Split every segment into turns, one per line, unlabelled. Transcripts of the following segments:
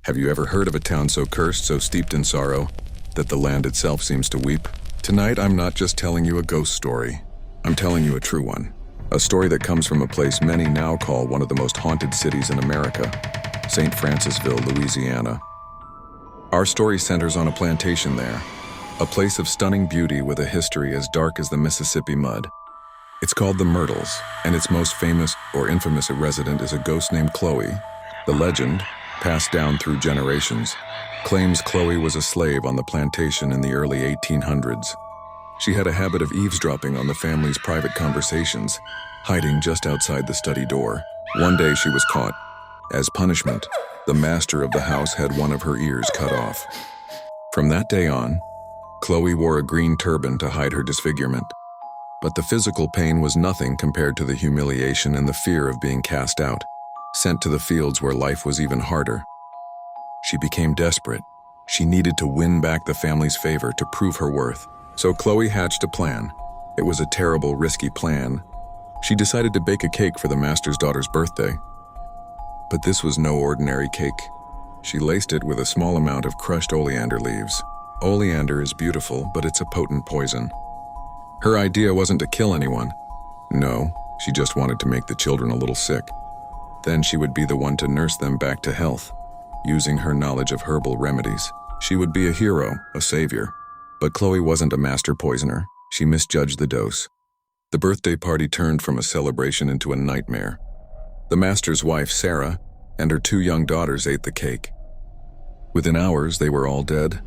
Have you ever heard of a town so cursed, so steeped in sorrow, that the land itself seems to weep? Tonight, I'm not just telling you a ghost story. I'm telling you a true one. A story that comes from a place many now call one of the most haunted cities in America, St. Francisville, Louisiana. Our story centers on a plantation there, a place of stunning beauty with a history as dark as the Mississippi mud. It's called the Myrtles, and its most famous or infamous resident is a ghost named Chloe. The legend, passed down through generations, claims Chloe was a slave on the plantation in the early 1800s. She had a habit of eavesdropping on the family's private conversations, hiding just outside the study door. One day she was caught. As punishment, the master of the house had one of her ears cut off. From that day on, Chloe wore a green turban to hide her disfigurement. But the physical pain was nothing compared to the humiliation and the fear of being cast out, sent to the fields where life was even harder. She became desperate. She needed to win back the family's favor to prove her worth. So Chloe hatched a plan. It was a terrible, risky plan. She decided to bake a cake for the master's daughter's birthday. But this was no ordinary cake. She laced it with a small amount of crushed oleander leaves. Oleander is beautiful, but it's a potent poison. Her idea wasn't to kill anyone. No, she just wanted to make the children a little sick. Then she would be the one to nurse them back to health. Using her knowledge of herbal remedies, she would be a hero, a savior. But Chloe wasn't a master poisoner. She misjudged the dose. The birthday party turned from a celebration into a nightmare. The master's wife, Sarah, and her 2 young daughters ate the cake. Within hours, they were all dead.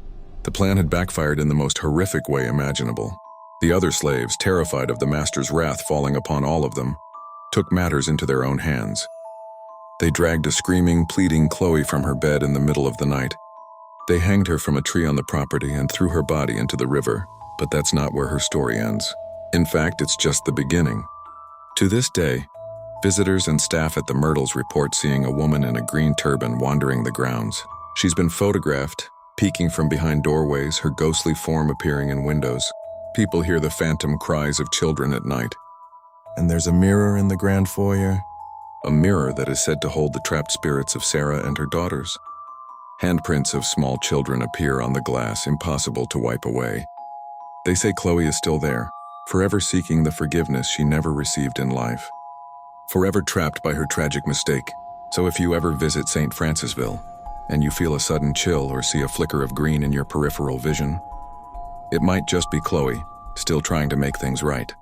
The plan had backfired in the most horrific way imaginable. The other slaves, terrified of the master's wrath falling upon all of them, took matters into their own hands. They dragged a screaming, pleading Chloe from her bed in the middle of the night. They hanged her from a tree on the property and threw her body into the river, but that's not where her story ends. In fact, it's just the beginning. To this day, visitors and staff at the Myrtles report seeing a woman in a green turban wandering the grounds. She's been photographed, peeking from behind doorways, her ghostly form appearing in windows. People hear the phantom cries of children at night. And there's a mirror in the grand foyer. A mirror that is said to hold the trapped spirits of Sarah and her daughters. Handprints of small children appear on the glass, impossible to wipe away. They say Chloe is still there, forever seeking the forgiveness she never received in life. Forever trapped by her tragic mistake. So if you ever visit St. Francisville, and you feel a sudden chill or see a flicker of green in your peripheral vision, it might just be Chloe, still trying to make things right.